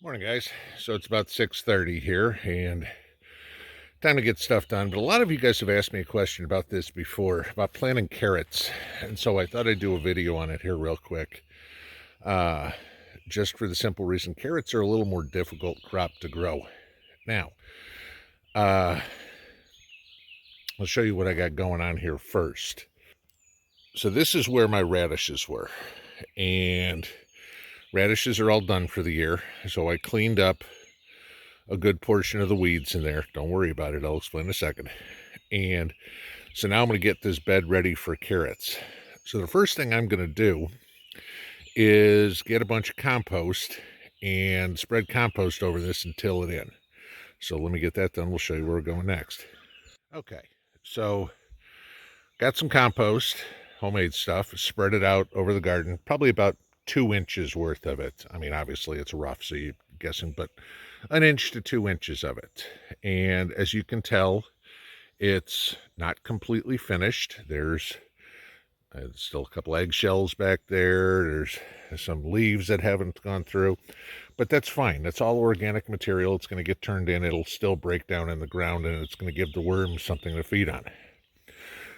Morning, guys. So it's about 6:30 here, and time to get stuff done. But a lot of you guys have asked me a question about this before, about planting carrots, and so I thought I'd do a video on it here real quick. Uh, just for the simple reason, carrots are a little more difficult crop to grow. Now, uh, I'll show you what I got going on here first. So this is where my radishes were, and radishes are all done for the year. So I cleaned up a good portion of the weeds in there. Don't worry about it. I'll explain in a second. And so now I'm going to get this bed ready for carrots. So the first thing I'm going to do is get a bunch of compost and spread compost over this and till it in. So let me get that done. We'll show you where we're going next. Okay, so got some compost, homemade stuff, spread it out over the garden, probably about 2 inches worth of it. I mean, obviously it's rough, so you're guessing, but 1 inch to 2 inches of it. And as you can tell, it's not completely finished. There's still a couple eggshells back there. There's some leaves that haven't gone through, but that's fine. That's all organic material. It's going to get turned in. It'll still break down in the ground, and it's going to give the worms something to feed on.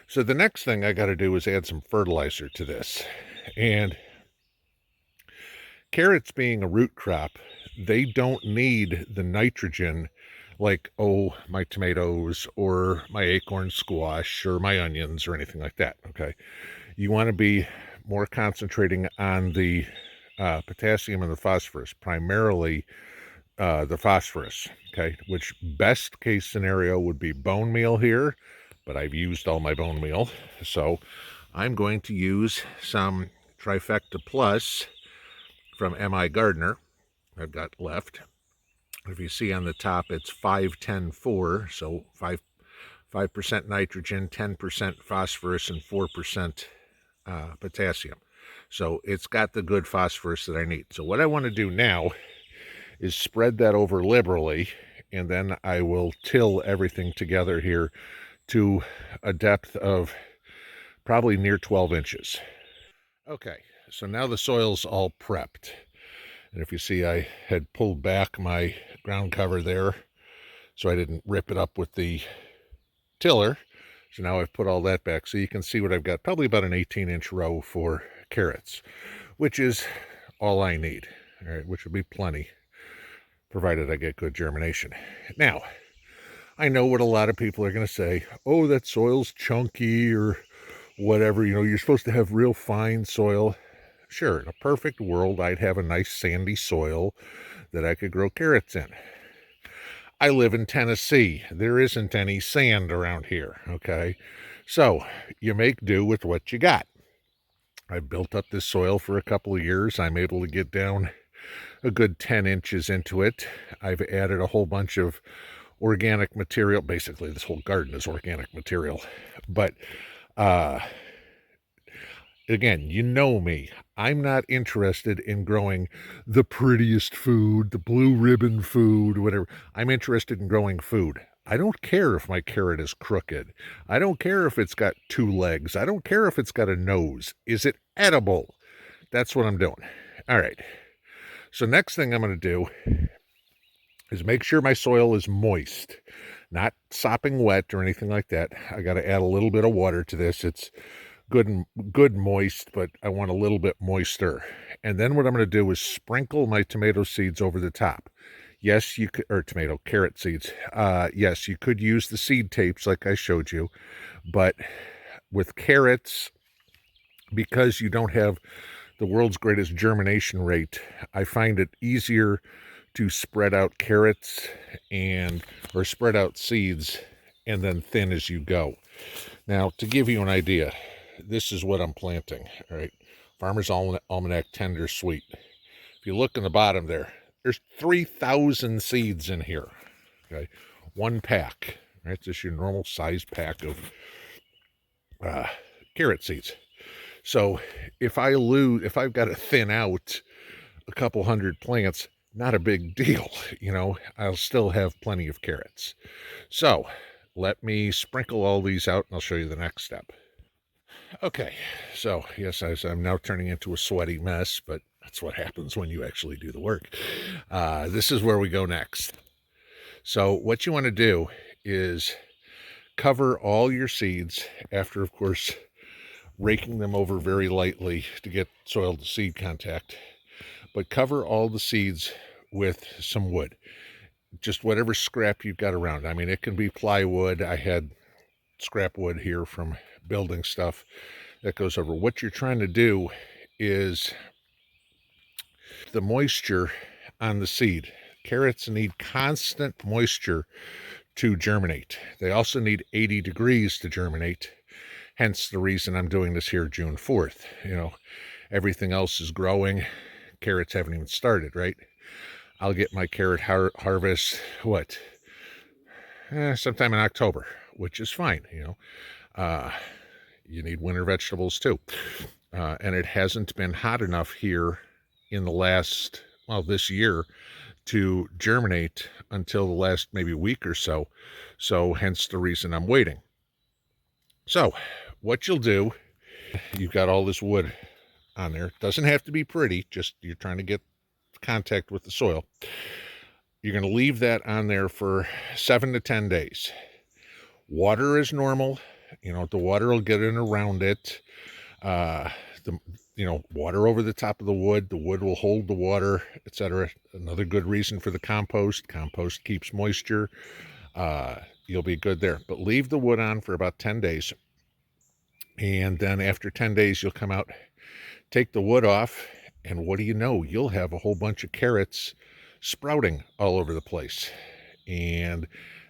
So the next thing I got to do is add some fertilizer to this. And carrots being a root crop, they don't need the nitrogen like, oh, my tomatoes or my acorn squash or my onions or anything like that, okay? You want to be more concentrating on the potassium and the phosphorus, primarily the phosphorus, okay? Which best case scenario would be bone meal here, but I've used all my bone meal. So I'm going to use some Trifecta Plus from M.I. Gardner I've got left. If you see on the top, it's 5-10-4, so 5% nitrogen, 10% phosphorus, and 4% potassium. So it's got the good phosphorus that I need. So what I want to do now is spread that over liberally, and then I will till everything together here to a depth of probably near 12 inches. Okay, so now the soil's all prepped. And if you see, I had pulled back my ground cover there so I didn't rip it up with the tiller. So now I've put all that back. So you can see what I've got, probably about an 18-inch row for carrots, which is all I need, all right, which would be plenty, provided I get good germination. Now, I know what a lot of people are going to say. Oh, that soil's chunky or whatever. You know, you're supposed to have real fine soil. Sure, in a perfect world, I'd have a nice sandy soil that I could grow carrots in. I live in Tennessee. There isn't any sand around here, okay? So you make do with what you got. I've built up this soil for a couple of years. I'm able to get down a good 10 inches into it. I've added a whole bunch of organic material. Basically, this whole garden is organic material. But again, you know me. I'm not interested in growing the prettiest food, the blue ribbon food, whatever. I'm interested in growing food. I don't care if my carrot is crooked. I don't care if it's got 2 legs. I don't care if it's got a nose. Is it edible? That's what I'm doing. All right. So next thing I'm going to do is make sure my soil is moist, not sopping wet or anything like that. I got to add a little bit of water to this. It's good moist, but I want a little bit moister. And then what I'm going to do is sprinkle my tomato seeds over the top. Yes, you could, or carrot seeds. Yes, you could use the seed tapes like I showed you, but with carrots, because you don't have the world's greatest germination rate, I find it easier to spread out carrots or spread out seeds and then thin as you go. Now, to give you an idea, this is what I'm planting, all right? Farmer's Almanac Tender Sweet. If you look in the bottom there, there's 3,000 seeds in here, okay? 1 pack, right? Just your normal size pack of carrot seeds. So if I've got to thin out a couple hundred plants, not a big deal, you know, I'll still have plenty of carrots. So let me sprinkle all these out and I'll show you the next step. Okay, so yes, I'm now turning into a sweaty mess, but That's what happens when you actually do the work. This is where we go next. So what you want to do is cover all your seeds after, of course, raking them over very lightly to get soil to seed contact. But cover all the seeds with some wood, just whatever scrap you've got around. I mean, it can be plywood. I had scrap wood here from building stuff that goes over. What you're trying to do is the moisture on the seed. Carrots need constant moisture to germinate. They also need 80 degrees to germinate. Hence the reason I'm doing this here June 4th. You know, everything else is growing. Carrots haven't even started, right? I'll get my carrot harvest, sometime in October, which is fine, you know. You need winter vegetables too. And it hasn't been hot enough here in the last, this year to germinate until the last maybe week or so. So hence the reason I'm waiting. So what you'll do, you've got all this wood on there. Doesn't have to be pretty, just you're trying to get contact with the soil. You're going to leave that on there for 7 to 10 days. Water is normal. You know, the water will get in around it. Water over the top of the wood will hold the water, etc. Another good reason for the compost keeps moisture. You'll be good there, but leave the wood on for about 10 days, and then after 10 days you'll come out, take the wood off, and what do you know, you'll have a whole bunch of carrots sprouting all over the place. And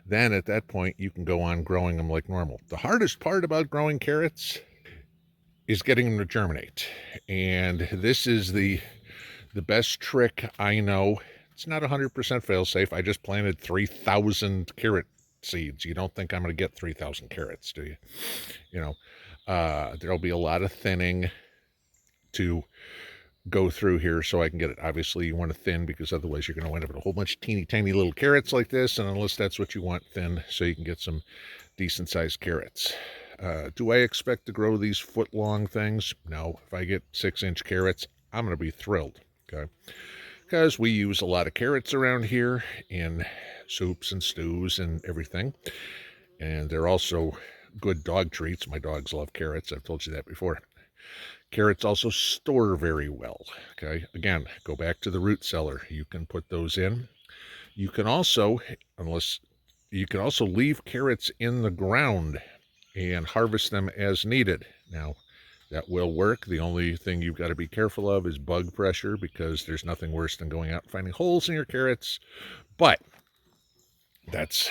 then at that point you can go on growing them like normal. The hardest part about growing carrots is getting them to germinate, and this is the best trick I know. It's not 100% fail safe. I just planted 3,000 carrot seeds. You don't think I'm going to get 3,000 carrots, do you? You know, there'll be a lot of thinning to go through here so I can get it. Obviously you want to thin, because otherwise you're going to wind up with a whole bunch of teeny tiny little carrots like this, and unless that's what you want, thin, so you can get some decent sized carrots. Do I expect to grow these foot long things? No. If I get 6-inch carrots, I'm going to be thrilled, okay? Because we use a lot of carrots around here in soups and stews and everything, and they're also good dog treats. My dogs love carrots. I've told you that before. Carrots also store very well, okay? Again, go back to the root cellar. You can put those in. You can also, leave carrots in the ground and harvest them as needed. Now, that will work. The only thing you've got to be careful of is bug pressure, because there's nothing worse than going out and finding holes in your carrots. But that's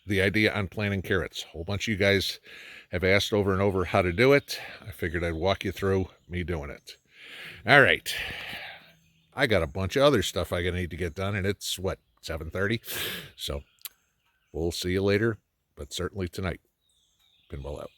the idea on planting carrots. A whole bunch of you guys have asked over and over how to do it. I figured I'd walk you through me doing it. All right. I got a bunch of other stuff I need to get done, and it's, 7:30? So we'll see you later, but certainly tonight. Pinball out.